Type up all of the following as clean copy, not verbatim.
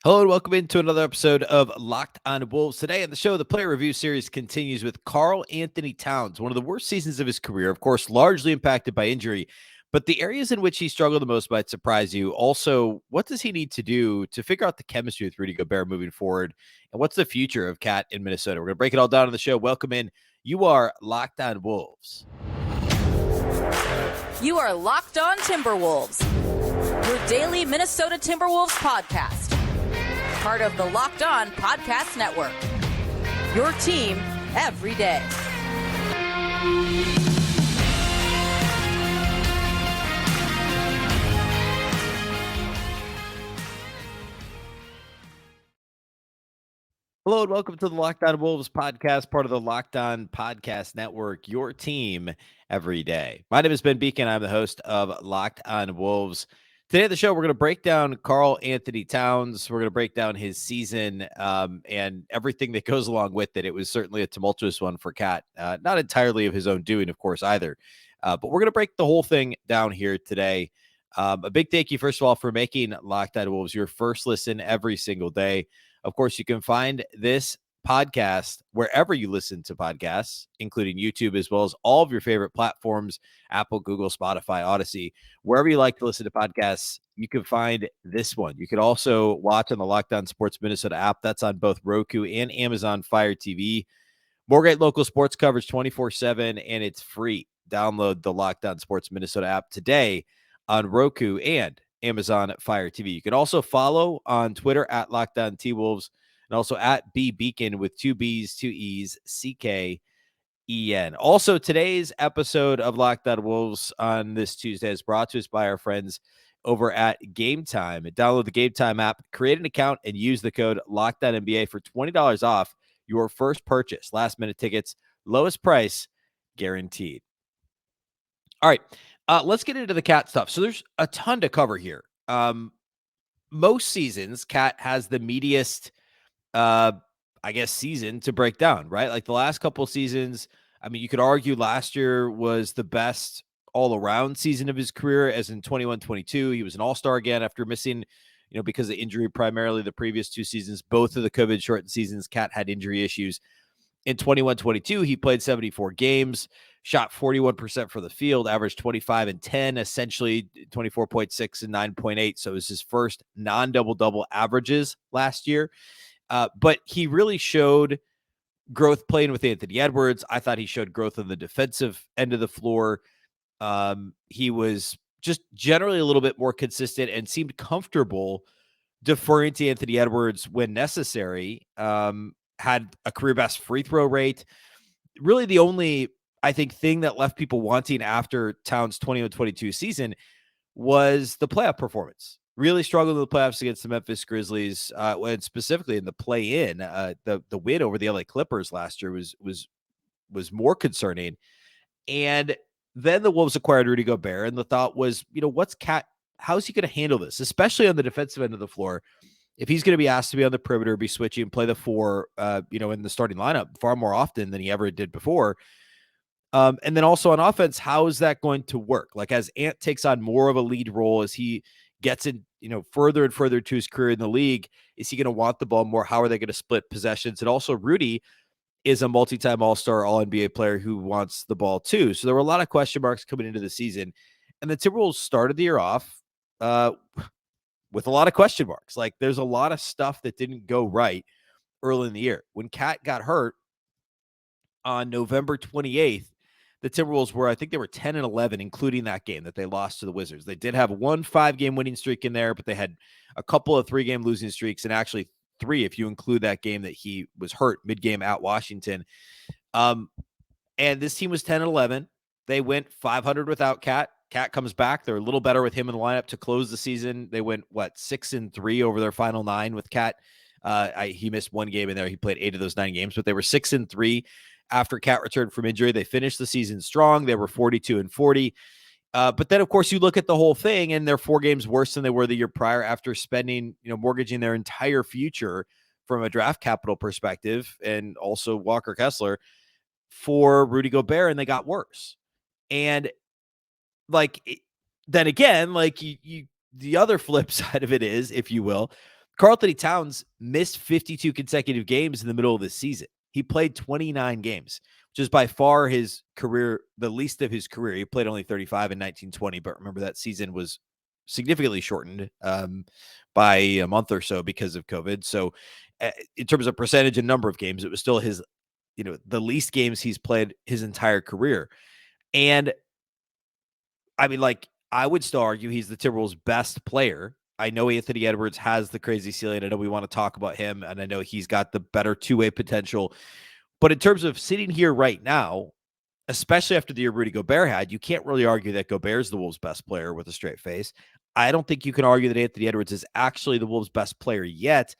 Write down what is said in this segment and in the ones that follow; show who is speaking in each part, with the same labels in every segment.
Speaker 1: Hello and welcome into another episode of Locked on Wolves. Today on the show, the player review series continues with Karl-Anthony Towns, one of the worst seasons of his career, of course, largely impacted by injury. But the areas in which he struggled the most might surprise you. Also, what does he need to do to figure out the chemistry with Rudy Gobert moving forward? And what's the future of Cat in Minnesota? We're going to break it all down on the show. Welcome in. You are Locked on Wolves.
Speaker 2: You are Locked on Timberwolves, your daily Minnesota Timberwolves podcast. Part of the Locked On Podcast Network. Your team every day.
Speaker 1: Hello and welcome to the Locked On Wolves podcast, part of the Locked On Podcast Network, your team every day. My name is Ben Beecken. I'm the host of Locked On Wolves. Today on the show, we're going to break down Karl-Anthony Towns. We're going to break down his season and everything that goes along with it. It was certainly a tumultuous one for Cat, not entirely of his own doing, of course, either. But we're going to break the whole thing down here today. A big thank you, first of all, for making Locked On Wolves your first listen every single day. Of course, you can find this podcast wherever you listen to podcasts, including YouTube, as well as all of your favorite platforms, Apple, Google, Spotify, Odyssey. Wherever you like to listen to podcasts, you can find this one. You can also watch on the Locked On Sports Minnesota app. That's on both Roku and Amazon Fire TV. More great local sports coverage 24/7, and it's free. Download the Locked On Sports Minnesota app today on Roku and Amazon Fire TV. You can also follow on Twitter at Locked On T-Wolves and also at Beecken with two B's, two E's, CKEN. Also, today's episode of Locked On Wolves on this Tuesday is brought to us by our friends over at Game Time. Download the Game Time app, create an account, and use the code LOCKEDONNBA for $20 off your first purchase. Last minute tickets, lowest price guaranteed. All right. Let's get into the Cat stuff. So there's a ton to cover here. Most seasons, Cat has the meatiest, season to break down, right? Like the last couple of seasons, I mean, you could argue last year was the best all-around season of his career, as in 21-22. He was an all-star again after missing, because of injury, primarily the previous two seasons. Both of the COVID-shortened seasons, Cat had injury issues. In 21-22, he played 74 games, shot 41% for the field, averaged 25 and 10, essentially 24.6 and 9.8. So it was his first non-double-double averages last year. But he really showed growth playing with Anthony Edwards. I thought he showed growth on the defensive end of the floor. He was just generally a little bit more consistent and seemed comfortable deferring to Anthony Edwards when necessary. Had a career best free throw rate. Really the only, I think, thing that left people wanting after Towns' 21-22 season was the playoff performance. Really struggled in the playoffs against the Memphis Grizzlies, and specifically in the play-in. The win over the LA Clippers last year was more concerning. And then the Wolves acquired Rudy Gobert, and the thought was, how's he going to handle this, especially on the defensive end of the floor? If he's going to be asked to be on the perimeter, be switching, play the four, in the starting lineup far more often than he ever did before. And then also on offense, how is that going to work? Like as Ant takes on more of a lead role, as he gets in, further and further to his career in the league, is he going to want the ball more? How are they going to split possessions? And also Rudy is a multi-time all-star, all-NBA player who wants the ball too. So there were a lot of question marks coming into the season. And the Timberwolves started the year off, with a lot of question marks. Like there's a lot of stuff that didn't go right early in the year. When Cat got hurt on November 28th, the Timberwolves were, I think they were 10-11, including that game that they lost to the Wizards. They did have one 5-game winning streak in there, but they had a couple of 3-game losing streaks, and actually 3 if you include that game that he was hurt mid-game at Washington. And this team was 10-11. They went 500 without Cat. Cat comes back. They're a little better with him in the lineup to close the season. They went 6-3 over their final 9 with Cat. He missed one game in there. He played 8 of those 9 games, but they were 6-3 after Cat returned from injury. They finished the season strong. They were 42-40. But then, of course, you look at the whole thing, and they're 4 games worse than they were the year prior after spending, mortgaging their entire future from a draft capital perspective, and also Walker Kessler for Rudy Gobert, and they got worse. And then again, the other flip side of it is, if you will, Karl-Anthony Towns missed 52 consecutive games in the middle of the season. He played 29 games, which is by far his career, the least of his career. He played only 35 in 1920, but remember that season was significantly shortened by a month or so because of COVID. So in terms of percentage and number of games, it was still his, the least games he's played his entire career. And I mean, like, I would still argue he's the Timberwolves' best player. I know Anthony Edwards has the crazy ceiling. I know we want to talk about him, and I know he's got the better two-way potential. But in terms of sitting here right now, especially after the year Rudy Gobert had, you can't really argue that Gobert's the Wolves' best player with a straight face. I don't think you can argue that Anthony Edwards is actually the Wolves' best player yet.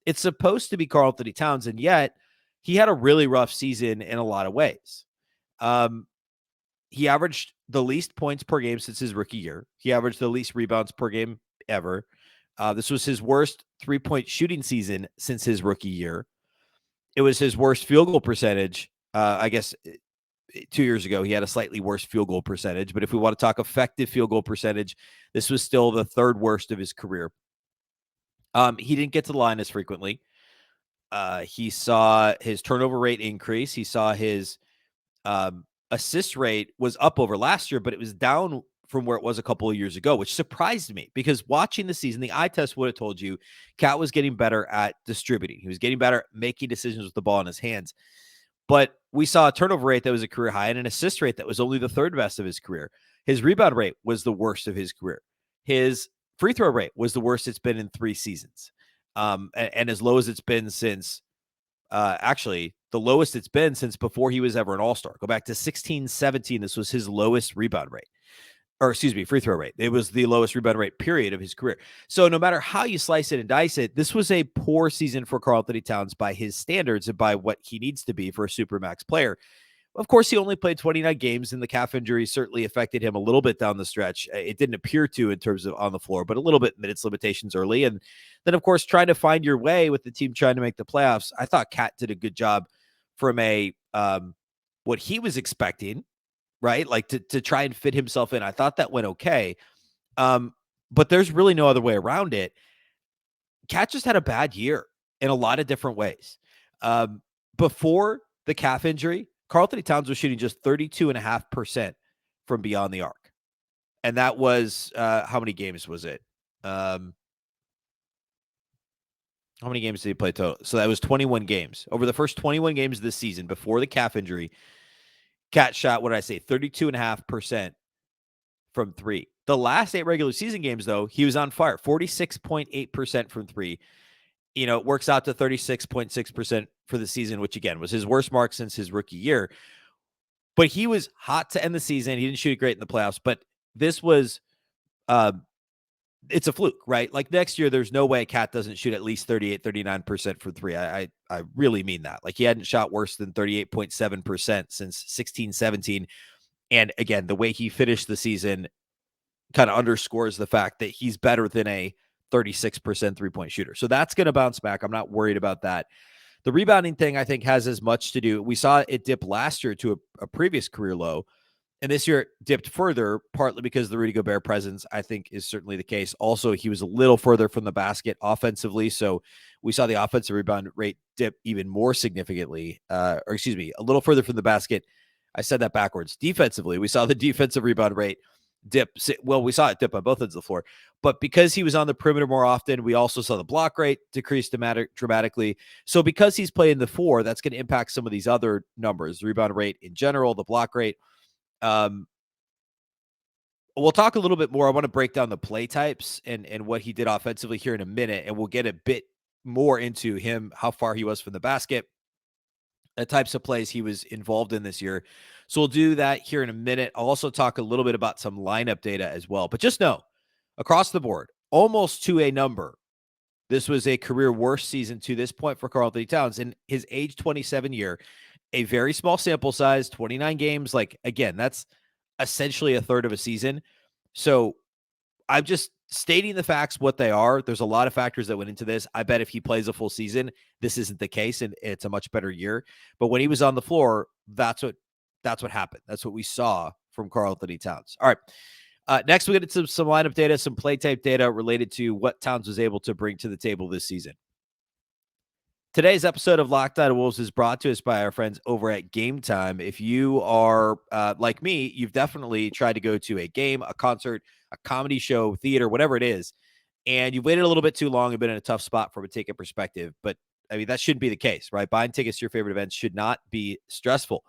Speaker 1: It's supposed to be Karl-Anthony Towns, and yet he had a really rough season in a lot of ways. He averaged the least points per game since his rookie year. He averaged the least rebounds per game ever. This was his worst three-point shooting season since his rookie year. It was his worst field goal percentage. I guess 2 years ago, he had a slightly worse field goal percentage. But if we want to talk effective field goal percentage, this was still the third worst of his career. He didn't get to the line as frequently. He saw his turnover rate increase. He saw his assist rate was up over last year, but it was down from where it was a couple of years ago, which surprised me because watching the season, the eye test would have told you Cat was getting better at distributing. He was getting better at making decisions with the ball in his hands. But we saw a turnover rate that was a career high and an assist rate that was only the third best of his career. His rebound rate was the worst of his career. His free throw rate was the worst it's been in 3 seasons. And as low as it's been since actually the lowest it's been since before he was ever an all-star. Go back to 16-17. This was his lowest rebound rate. Or excuse me, free throw rate. It was the lowest rebound rate period of his career. So no matter how you slice it and dice it, this was a poor season for Karl-Anthony Towns by his standards and by what he needs to be for a supermax player. Of course, he only played 29 games, and the calf injury certainly affected him a little bit down the stretch. It didn't appear to in terms of on the floor, but a little bit minutes limitations early. And then, of course, trying to find your way with the team trying to make the playoffs. I thought Cat did a good job from a what he was expecting, right? Like to try and fit himself in. I thought that went okay. But there's really no other way around it. Cat just had a bad year in a lot of different ways. Before the calf injury, Karl-Anthony Towns was shooting just 32.5% from beyond the arc. And that was, how many games was it? How many games did he play total? So that was 21 games. Over the first 21 games of this season, before the calf injury, Cat shot, what did I say, 32.5% from 3. The last 8 regular season games, though, he was on fire, 46.8% from 3. It works out to 36.6% for the season, which, again, was his worst mark since his rookie year. But he was hot to end the season. He didn't shoot it great in the playoffs, but this was it's a fluke, right? Like next year, there's no way Cat doesn't shoot at least 38, 39% from 3. I really mean that. Like he hadn't shot worse than 38.7% since 16-17. And again, the way he finished the season kind of underscores the fact that he's better than a 36% three-point shooter. So that's going to bounce back. I'm not worried about that. The rebounding thing, I think, has as much to do. We saw it dip last year to a previous career low. And this year it dipped further, partly because the Rudy Gobert presence, I think, is certainly the case. Also, he was a little further from the basket offensively. So we saw the offensive rebound rate dip even more significantly. A little further from the basket. I said that backwards. Defensively, we saw the defensive rebound rate dip. Well, we saw it dip on both ends of the floor. But because he was on the perimeter more often, we also saw the block rate decrease dramatically. So because he's playing the 4, that's going to impact some of these other numbers, the rebound rate in general, the block rate. We'll talk a little bit more. I want to break down the play types and what he did offensively here in a minute, and we'll get a bit more into him, how far he was from the basket, the types of plays he was involved in this year. So we'll do that here in a minute. I'll also talk a little bit about some lineup data as well. But just know, across the board, almost to a number, this was a career worst season to this point for Karl-Anthony Towns in his age 27 year. A very small sample size, 29 games. Like, again, that's essentially a third of a season. So I'm just stating the facts, what they are. There's a lot of factors that went into this. I bet if he plays a full season, this isn't the case, and it's a much better year. But when he was on the floor, that's what happened. That's what we saw from Karl-Anthony Towns. All right. Next, we get into some lineup data, some play type data related to what Towns was able to bring to the table this season. Today's episode of Locked On Wolves is brought to us by our friends over at Game Time. If you are like me, you've definitely tried to go to a game, a concert, a comedy show, theater, whatever it is, and you've waited a little bit too long and been in a tough spot from a ticket perspective. But I mean, that shouldn't be the case, right? Buying tickets to your favorite events should not be stressful.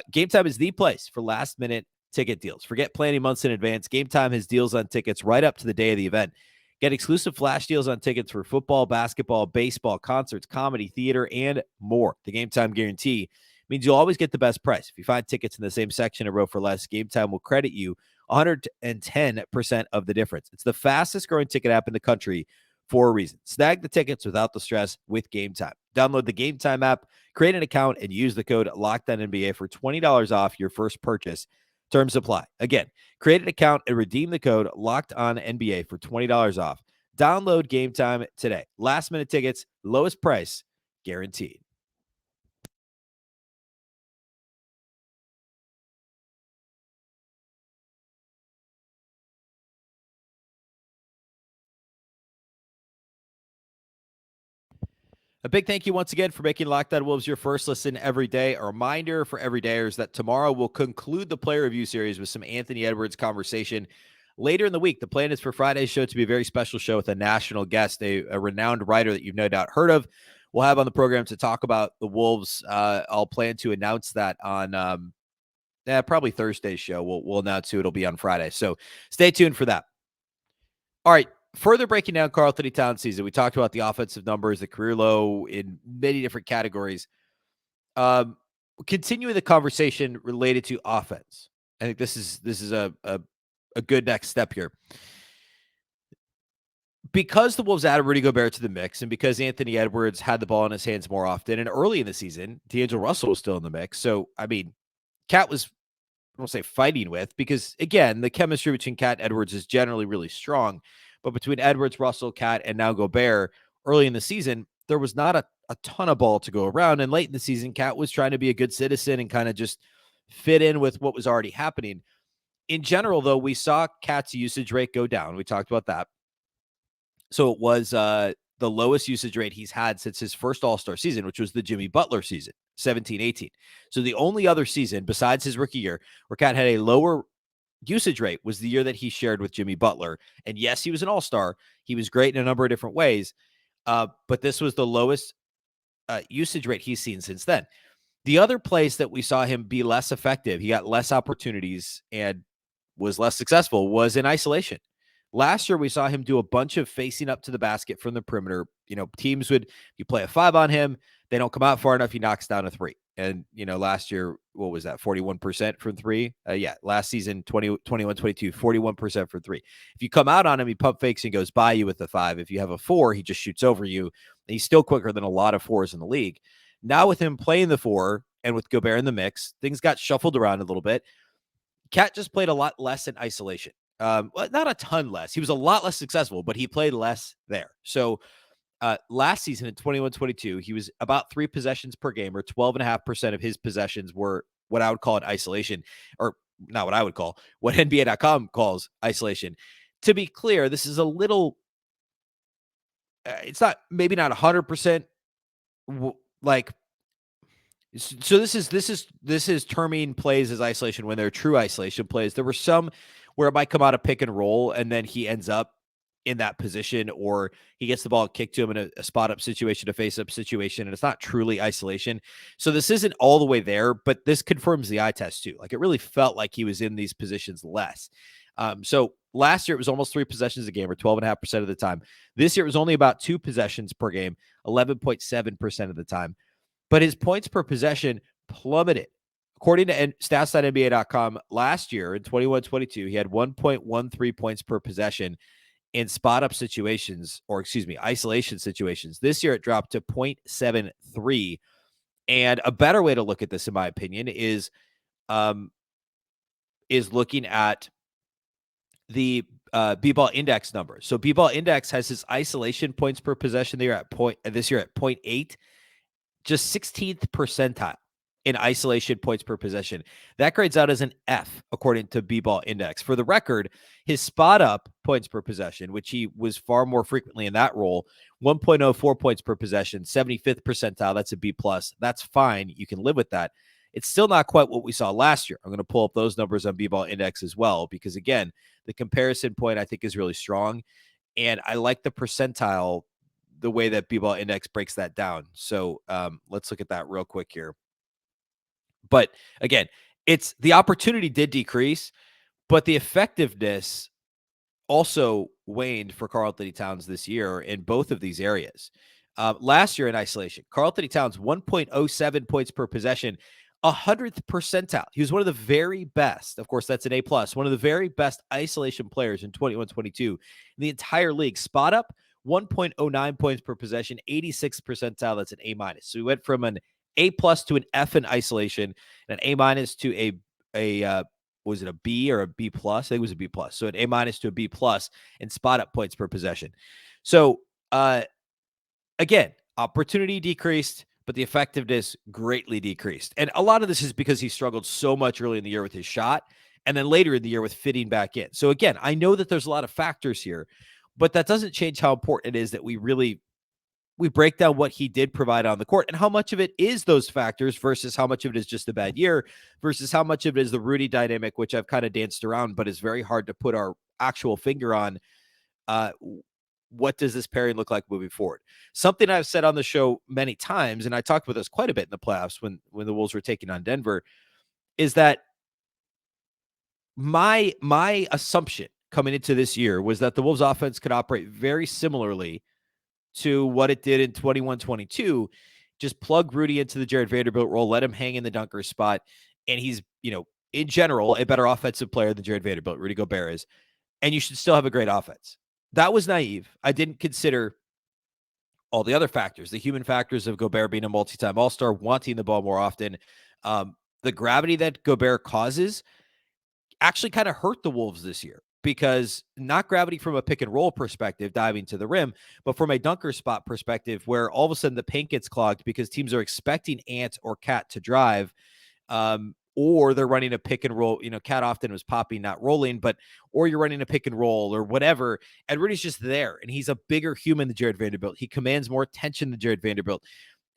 Speaker 1: Game Time is the place for last minute ticket deals. Forget planning months in advance. Game Time has deals on tickets right up to the day of the event. Get exclusive flash deals on tickets for football, basketball, baseball, concerts, comedy, theater, and more. The Game Time guarantee means you'll always get the best price. If you find tickets in the same section a row for less, Game Time will credit you 110% of the difference. It's the fastest growing ticket app in the country for a reason. Snag the tickets without the stress with Game Time. Download the Game Time app, create an account, and use the code LOCKEDONNBA for $20 off your first purchase. Terms apply. Again, create an account and redeem the code LOCKEDONNBA for $20 off. Download Game Time today. Last minute tickets, lowest price, guaranteed. A big thank you once again for making Locked On Wolves your first listen every day. A reminder for everydayers that tomorrow we'll conclude the player review series with some Anthony Edwards conversation. Later in the week, the plan is for Friday's show to be a very special show with a national guest, a renowned writer that you've no doubt heard of. We'll have on the program to talk about the Wolves. I'll plan to announce that on probably Thursday's show. We'll announce who it'll be on Friday. So stay tuned for that. All right. Further breaking down Karl-Anthony Towns season, we talked about the offensive numbers, the career low in many different categories. Continuing the conversation related to offense, I think this is a good next step here. Because the Wolves added Rudy Gobert to the mix, and because Anthony Edwards had the ball in his hands more often, and early in the season, D'Angelo Russell was still in the mix. So, I mean, Cat was, I won't say fighting with, because, again, the chemistry between Cat and Edwards is generally really strong. But between Edwards, Russell, Cat, and now Gobert, early in the season, there was not a ton of ball to go around. And late in the season, Cat was trying to be a good citizen and kind of just fit in with what was already happening. In general, though, we saw Cat's usage rate go down. We talked about that. So it was the lowest usage rate he's had since his first All-Star season, which was the Jimmy Butler season, 17-18. So the only other season besides his rookie year where Cat had a lower usage rate was the year that he shared with Jimmy Butler. And yes, he was an all-star. He was great in a number of different ways. But this was the lowest usage rate he's seen since then. The other place that we saw him be less effective, he got less opportunities and was less successful, was in isolation. Last year, we saw him do a bunch of facing up to the basket from the perimeter. You know, teams would, you play a 5 on him, they don't come out far enough, he knocks down a 3. And, you know, last year, what was that, 41% from 3? Last season, 21-22, 41% for 3. If you come out on him, he pump fakes and goes by you with the 5. If you have a 4, he just shoots over you. And he's still quicker than a lot of 4s in the league. Now with him playing the 4 and with Gobert in the mix, things got shuffled around a little bit. Cat just played a lot less in isolation. Not a ton less. He was a lot less successful, but he played less there. So last season in 21-22, he was about 3 possessions per game, or 12.5% of his possessions were what I would call an isolation, or not what I would call, what NBA.com calls isolation. To be clear, this is a little, it's not, maybe not 100% like, so this is terming plays as isolation when they're true isolation plays. There were some where it might come out of pick and roll and then he ends up in that position, or he gets the ball kicked to him in a spot up situation, a face up situation, and it's not truly isolation. So this isn't all the way there, but this confirms the eye test too. Like, it really felt like he was in these positions less. So last year it was almost 3 possessions a game, or 12.5% of the time. This year it was only about 2 possessions per game, 11.7% of the time. But his points per possession plummeted. According to stats.nba.com, last year in 21-22, he had 1.13 points per possession in spot-up situations, or isolation situations. This year it dropped to 0.73. And a better way to look at this, in my opinion, is looking at the B-ball index numbers. So B-ball index has his isolation points per possession this year at 0.8, just 16th percentile. in isolation points per possession. That grades out as an F, according to B-Ball Index. For the record, his spot up points per possession, which he was far more frequently in that role, 1.04 points per possession, 75th percentile. That's a B+. That's fine. You can live with that. It's still not quite what we saw last year. I'm going to pull up those numbers on B-Ball Index as well, because, again, the comparison point I think is really strong. And I like the percentile, the way that B-Ball Index breaks that down. So let's look at that real quick here. But again, it's the opportunity did decrease, but the effectiveness also waned for Karl-Anthony Towns this year in both of these areas. Last year in isolation, Karl-Anthony Towns, 1.07 points per possession, 100th percentile. He was one of the very best. Of course, that's an A+, one of the very best isolation players in 21-22 in the entire league. Spot up, 1.09 points per possession, 86th percentile. That's an A-. So we went from an A+ to an F in isolation, and an A- to a was it a B or a B+? I think it was a B+. So an A- to a B+ in spot up points per possession. So again, opportunity decreased, but the effectiveness greatly decreased. And a lot of this is because he struggled so much early in the year with his shot, and then later in the year with fitting back in. So again, I know that there's a lot of factors here, but that doesn't change how important it is that we break down what he did provide on the court and how much of it is those factors versus how much of it is just a bad year versus how much of it is the Rudy dynamic, which I've kind of danced around, but is very hard to put our actual finger on. What does this pairing look like moving forward? Something I've said on the show many times, and I talked with us quite a bit in the playoffs when the Wolves were taking on Denver, is that my assumption coming into this year was that the Wolves offense could operate very similarly to what it did in 21-22. Just plug Rudy into the Jared Vanderbilt role, let him hang in the dunker spot, and he's, in general, a better offensive player than Jared Vanderbilt, Rudy Gobert is, and you should still have a great offense. That was naive. I didn't consider all the other factors, the human factors of Gobert being a multi-time all-star, wanting the ball more often. The gravity that Gobert causes actually kind of hurt the Wolves this year, because not gravity from a pick and roll perspective, diving to the rim, but from a dunker spot perspective, where all of a sudden the paint gets clogged because teams are expecting Ant or Cat to drive, or they're running a pick and roll. Cat often was popping, not rolling, or you're running a pick and roll or whatever. And Rudy's just there, and he's a bigger human than Jared Vanderbilt. He commands more attention than Jared Vanderbilt.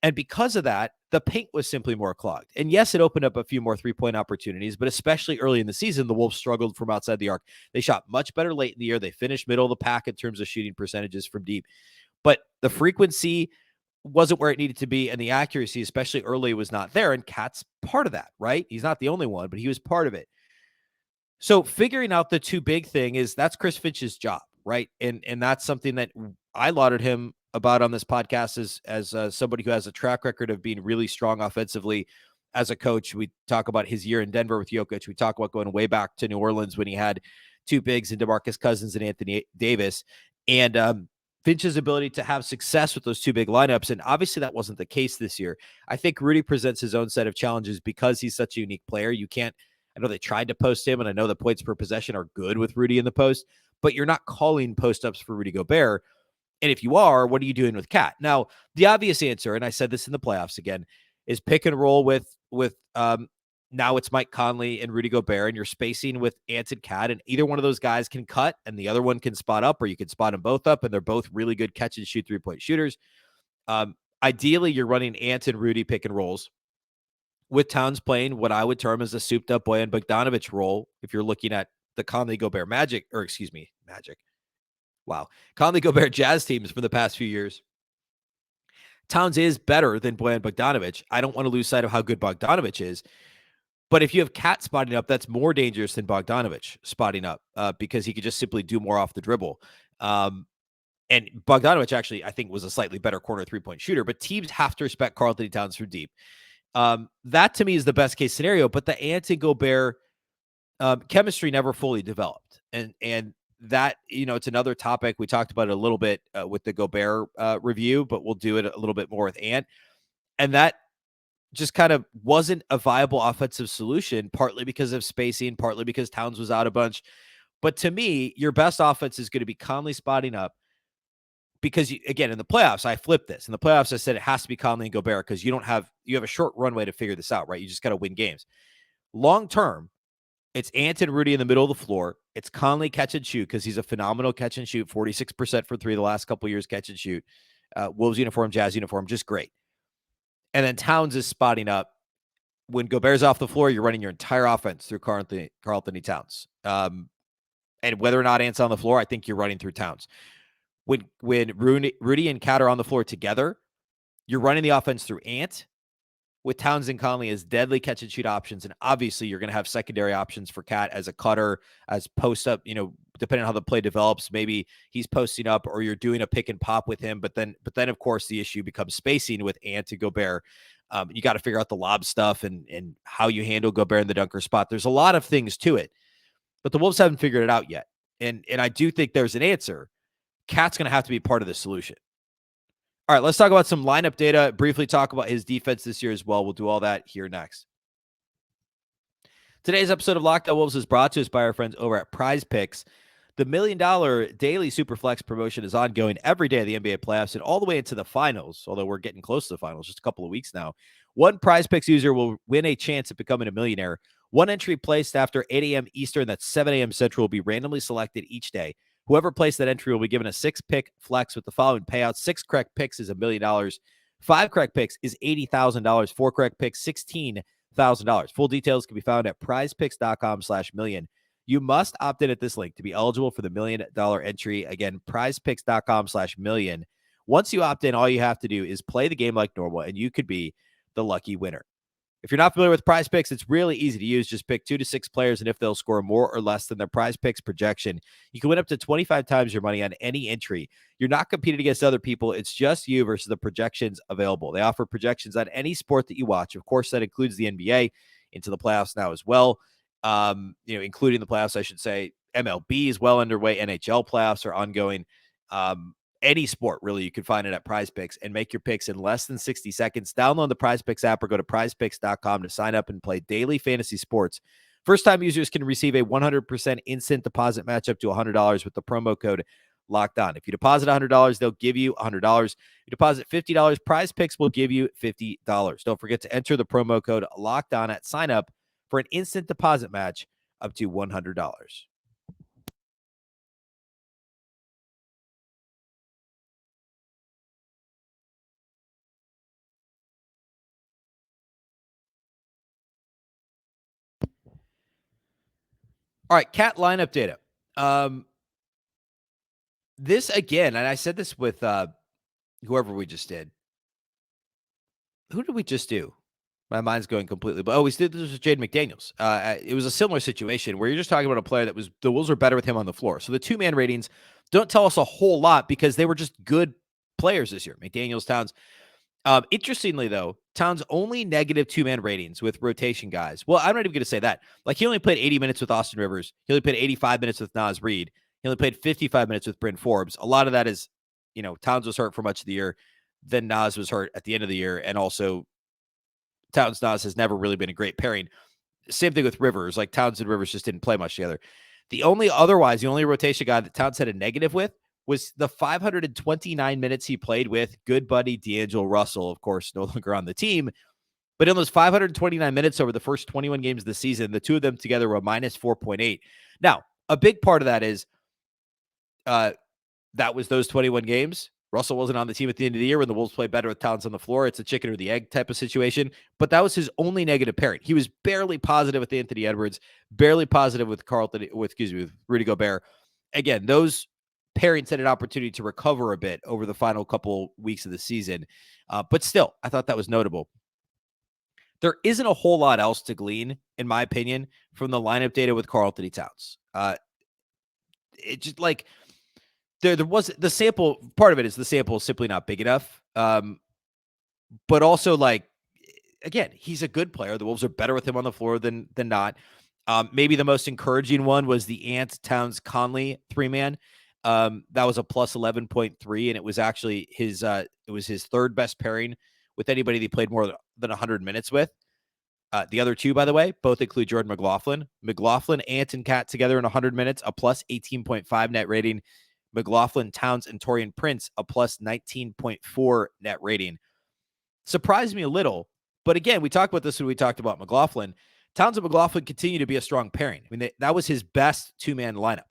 Speaker 1: And because of that, the paint was simply more clogged. And yes, it opened up a few more three-point opportunities, but especially early in the season, the Wolves struggled from outside the arc. They shot much better late in the year. They finished middle of the pack in terms of shooting percentages from deep. But the frequency wasn't where it needed to be, and the accuracy, especially early, was not there. And Cat's part of that, right? He's not the only one, but he was part of it. So figuring out the too big thing that's Chris Finch's job, right? And that's something that I lauded him about on this podcast as somebody who has a track record of being really strong offensively as a coach. We talk about his year in Denver with Jokic. We talk about going way back to New Orleans when he had two bigs in DeMarcus Cousins and Anthony Davis, and Finch's ability to have success with those two big lineups. And obviously that wasn't the case this year. I think Rudy presents his own set of challenges because he's such a unique player. I know they tried to post him, and I know the points per possession are good with Rudy in the post, but you're not calling post-ups for Rudy Gobert. And if you are, what are you doing with Cat? Now, the obvious answer, and I said this in the playoffs again, is pick and roll with now it's Mike Conley and Rudy Gobert, and you're spacing with Ant and Cat, and either one of those guys can cut and the other one can spot up, or you can spot them both up, and they're both really good catch and shoot three-point shooters. Ideally, you're running Ant and Rudy pick and rolls with Towns playing what I would term as a souped-up Bojan Bogdanovic role if you're looking at the Conley Gobert Magic. Wow. Conley Gobert Jazz teams for the past few years. Towns is better than Bojan Bogdanovic. I don't want to lose sight of how good Bogdanovic is. But if you have Cat spotting up, that's more dangerous than Bogdanovic spotting up because he could just simply do more off the dribble. And Bogdanovic actually, I think, was a slightly better corner three-point shooter. But teams have to respect Karl-Anthony Towns from deep. That, to me, is the best-case scenario. But the Ant and Gobert chemistry never fully developed. And that, it's another topic. We talked about it a little bit with the Gobert review, but we'll do it a little bit more with Ant. And that just kind of wasn't a viable offensive solution, partly because of spacing, partly because Towns was out a bunch. But to me, your best offense is going to be Conley spotting up, because again, in the playoffs, I flipped this. In the playoffs, I said it has to be Conley and Gobert because you have a short runway to figure this out, right? You just got to win games. Long term, it's Ant and Rudy in the middle of the floor. It's Conley catch and shoot because he's a phenomenal catch and shoot, 46% for three the last couple of years, catch and shoot. Wolves uniform, Jazz uniform, just great. And then Towns is spotting up. When Gobert's off the floor, you're running your entire offense through Karl-Anthony Towns. And whether or not Ant's on the floor, I think you're running through Towns. When Rudy and Cat are on the floor together, you're running the offense through Ant with Towns and Conley as deadly catch and shoot options. And obviously you're going to have secondary options for Cat as a cutter, as post up, depending on how the play develops, maybe he's posting up or you're doing a pick and pop with him. But then of course the issue becomes spacing with Ant and Gobert. You got to figure out the lob stuff and how you handle Gobert in the dunker spot. There's a lot of things to it, but the Wolves haven't figured it out yet. And I do think there's an answer. Cat's going to have to be part of the solution. All right, let's talk about some lineup data, briefly talk about his defense this year as well. We'll do all that here next. Today's episode of Locked On Wolves is brought to us by our friends over at Prize Picks. The $1 million daily Superflex promotion is ongoing every day of the NBA playoffs and all the way into the finals, although we're getting close to the finals, just a couple of weeks now. One Prize Picks user will win a chance at becoming a millionaire. One entry placed after 8 a.m. Eastern, that's 7 a.m. Central, will be randomly selected each day. Whoever placed that entry will be given a 6-pick flex with the following payouts. 6 correct picks is $1 million. 5 correct picks is $80,000. 4 correct picks, $16,000. Full details can be found at prizepicks.com/million. You must opt in at this link to be eligible for the $1 million entry. Again, prizepicks.com/million. Once you opt in, all you have to do is play the game like normal, and you could be the lucky winner. If you're not familiar with Prize Picks, it's really easy to use. Just pick 2 to 6 players, and if they'll score more or less than their Prize Picks projection, you can win up to 25 times your money on any entry. You're not competing against other people. It's just you versus the projections available. They offer projections on any sport that you watch. Of course, that includes the NBA into the playoffs now as well. Including the playoffs, I should say. MLB is well underway. NHL playoffs are ongoing. Any sport, really, you can find it at Prize Picks and make your picks in less than 60 seconds. Download the Prize Picks app or go to prizepicks.com to sign up and play daily fantasy sports. First-time users can receive a 100% instant deposit match up to $100 with the promo code Locked On. If you deposit $100, they'll give you $100. If you deposit $50, Prize Picks will give you $50. Don't forget to enter the promo code Locked On at sign up for an instant deposit match up to $100. All right, Cat lineup data. This again, and I said this with whoever we just did. Who did we just do? My mind's going completely. But we did this with Jaden McDaniels. It was a similar situation where you're just talking about a player that was the Wolves were better with him on the floor. So the 2-man ratings don't tell us a whole lot because they were just good players this year. McDaniels, Towns. Interestingly, though, Towns only negative 2-man ratings with rotation guys. Well, I'm not even going to say that. Like, he only played 80 minutes with Austin Rivers. He only played 85 minutes with Naz Reid. He only played 55 minutes with Bryn Forbes. A lot of that is, Towns was hurt for much of the year. Then Naz was hurt at the end of the year. And also, Towns Naz has never really been a great pairing. Same thing with Rivers. Like, Towns and Rivers just didn't play much together. The only rotation guy that Towns had a negative with was the 529 minutes he played with good buddy D'Angelo Russell, of course, no longer on the team. But in those 529 minutes over the first 21 games of the season, the two of them together were minus 4.8. Now, a big part of that is that was those 21 games. Russell wasn't on the team at the end of the year when the Wolves played better with Towns on the floor. It's a chicken or the egg type of situation. But that was his only negative pairing. He was barely positive with Anthony Edwards, barely positive with with Rudy Gobert. Again, those pairings had an opportunity to recover a bit over the final couple weeks of the season. But still, I thought that was notable. There isn't a whole lot else to glean, in my opinion, from the lineup data with Karl-Anthony Towns. It just like there was the sample part of it is the sample is simply not big enough. But also, like, again, he's a good player. The Wolves are better with him on the floor than not. Maybe the most encouraging one was the Ant Towns Conley 3-man. That was a plus 11.3, and it was actually his third best pairing with anybody that he played more than 100 minutes with. The other two, by the way, both include Jordan McLaughlin. McLaughlin, Ant, and Cat together in 100 minutes, a plus 18.5 net rating. McLaughlin, Towns, and Taurean Prince a plus 19.4 net rating. Surprised me a little. But again, we talked about this when we talked about McLaughlin. Towns and McLaughlin continue to be a strong pairing. I mean, that was his best two-man lineup.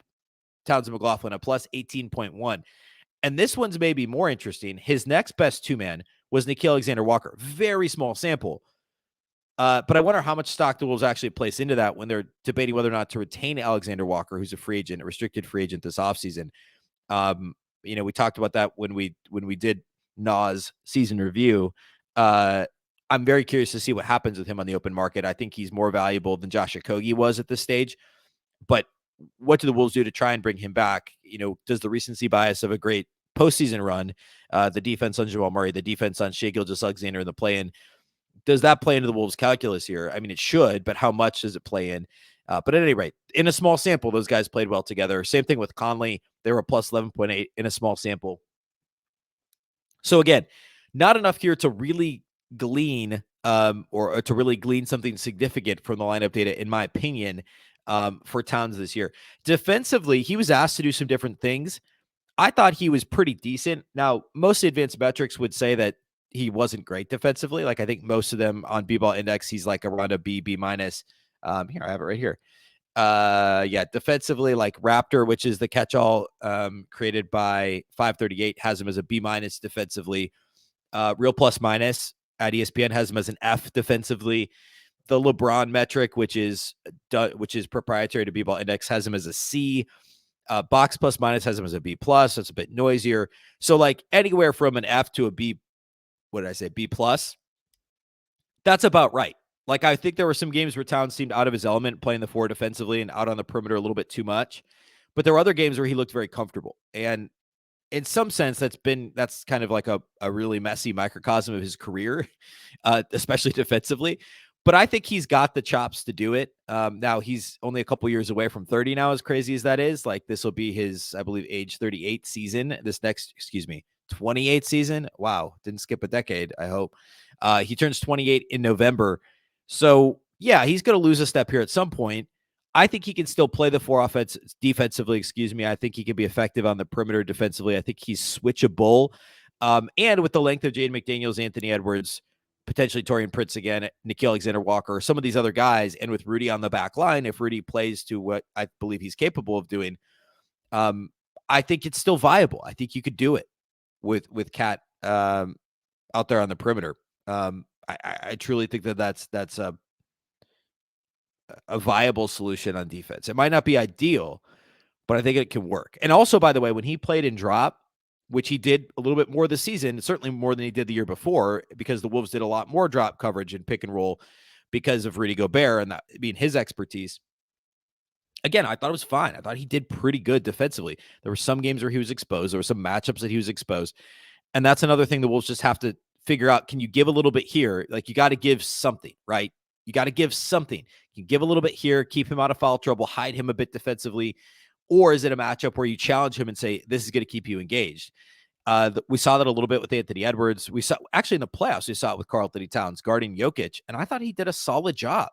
Speaker 1: Towns and McLaughlin, a plus 18.1. And this one's maybe more interesting. His next best two-man was Nickeil Alexander-Walker. Very small sample. But I wonder how much stock the Wolves actually place into that when they're debating whether or not to retain Alexander Walker, who's a free agent, a restricted free agent this offseason. We talked about that when we did Nas season review. I'm very curious to see what happens with him on the open market. I think he's more valuable than Josh Okogie was at this stage. But what do the Wolves do to try and bring him back? Does the recency bias of a great postseason run, the defense on Jamal Murray, the defense on Shai Gilgeous-Alexander in the play-in, does that play into the Wolves' calculus here? I mean, it should, but how much does it play in? But at any rate, in a small sample, those guys played well together. Same thing with Conley. They were plus 11.8 in a small sample. So again, not enough here to really glean or to really glean something significant from the lineup data, in my opinion, for Towns this year. Defensively, he was asked to do some different things. I thought he was pretty decent. Now, most advanced metrics would say that he wasn't great defensively. Like, I think most of them on B-ball index, he's like around a B minus. Here, I have it right here. Defensively, like Raptor, which is the catch-all created by 538, has him as a B minus defensively. Real plus minus at ESPN has him as an F defensively. The LeBron metric, which is proprietary to B-ball index, has him as a C. Box plus minus has him as a B plus. That's a bit noisier. So like anywhere from an F to a B, what did I say? B plus. That's about right. Like, I think there were some games where Towns seemed out of his element playing the four defensively and out on the perimeter a little bit too much. But there were other games where he looked very comfortable. And in some sense, that's kind of like a really messy microcosm of his career, especially defensively. But I think he's got the chops to do it. Now, he's only a couple years away from 30 now, as crazy as that is. Like, this will be his, I believe, age 38 season. 28th season. Wow. Didn't skip a decade, I hope. He turns 28 in November. So, yeah, he's going to lose a step here at some point. I think he can still play the four defensively. I think he can be effective on the perimeter defensively. I think he's switchable. And with the length of Jaden McDaniels, Anthony Edwards, potentially Taurean Prince again, Nickeil Alexander-Walker, some of these other guys, and with Rudy on the back line, if Rudy plays to what I believe he's capable of doing, I think it's still viable. I think you could do it with Cat out there on the perimeter. I truly think that's a viable solution on defense. It might not be ideal, but I think it can work. And also, by the way, when he played in drop, which he did a little bit more this season, certainly more than he did the year before, because the Wolves did a lot more drop coverage and pick and roll because of Rudy Gobert and that being his expertise. Again, I thought it was fine. I thought he did pretty good defensively. There were some games where he was exposed. There were some matchups that he was exposed. And that's another thing the Wolves just have to figure out. Can you give a little bit here? Like, you got to give something, right? You got to give something. You give a little bit here, keep him out of foul trouble, hide him a bit defensively. Or is it a matchup where you challenge him and say, this is going to keep you engaged? We saw that a little bit with Anthony Edwards. We saw actually in the playoffs, we saw it with Karl-Anthony Towns guarding Jokic. And I thought he did a solid job.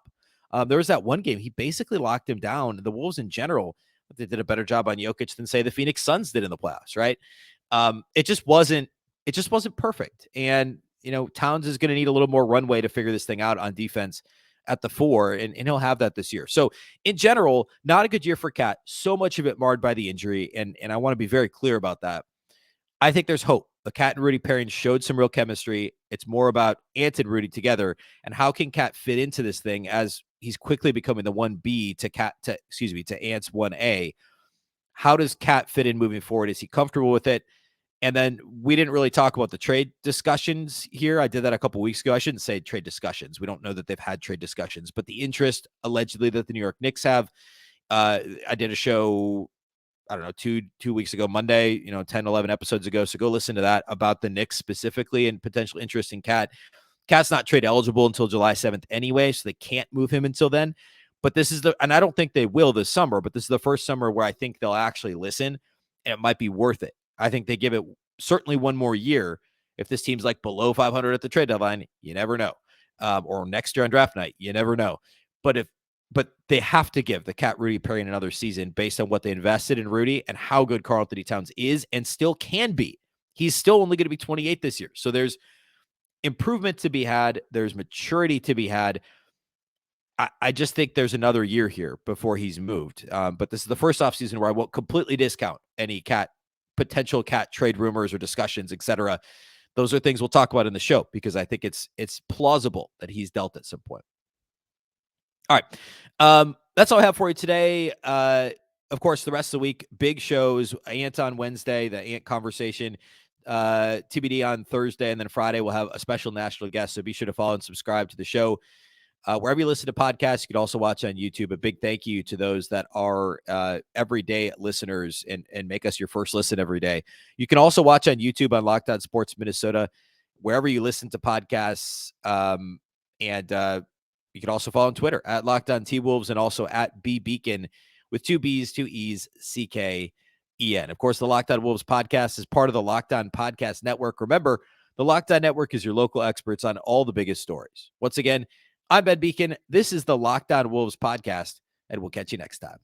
Speaker 1: There was that one game, he basically locked him down. The Wolves in general, they did a better job on Jokic than, say, the Phoenix Suns did in the playoffs, right? It just wasn't perfect. And, Towns is going to need a little more runway to figure this thing out on defense at the four, and he'll have that this year. So in general, not a good year for Cat. So much of it marred by the injury, and I want to be very clear about that. I think there's hope. The Cat and Rudy pairing showed some real chemistry. It's more about Ant and Rudy together, and how can Cat fit into this thing as he's quickly becoming the 1B to Ant's 1A. How does Cat fit in moving forward? Is he comfortable with it? And then we didn't really talk about the trade discussions here. I did that a couple weeks ago. I shouldn't say trade discussions. We don't know that they've had trade discussions, but the interest allegedly that the New York Knicks have. I did a show, I don't know, two weeks ago, Monday, 10, 11 episodes ago. So go listen to that about the Knicks specifically and potential interest in Cat. Cat's not trade eligible until July 7th anyway, so they can't move him until then. But this is and I don't think they will this summer, but this is the first summer where I think they'll actually listen, and it might be worth it. I think they give it certainly one more year. If this team's like below 500 at the trade deadline, you never know. Or next year on draft night, you never know. But if but they have to give the Cat Rudy Perry another season based on what they invested in Rudy and how good Karl-Anthony Towns is and still can be. He's still only going to be 28 this year. So there's improvement to be had. There's maturity to be had. I just think there's another year here before he's moved. But this is the first offseason where I won't completely discount any potential Cat trade rumors or discussions, etc. Those are things we'll talk about in the show because I think it's plausible that he's dealt at some point. All right. That's all I have for you today. Of course, the rest of the week, big shows. Ant on Wednesday, the Ant conversation. TBD on Thursday, and then Friday we'll have a special national guest. So be sure to follow and subscribe to the show. Wherever you listen to podcasts, you can also watch on YouTube. A big thank you to those that are everyday listeners and make us your first listen every day. You can also watch on YouTube on Locked On Sports Minnesota, wherever you listen to podcasts. And you can also follow on Twitter at Locked On T-Wolves and also at Beecken with 2 B's, 2 E's, CKEN. Of course, the Locked On Wolves podcast is part of the Locked On Podcast Network. Remember, the Locked On Network is your local experts on all the biggest stories. Once again, I'm Ben Beecken. This is the Locked On Wolves podcast, and we'll catch you next time.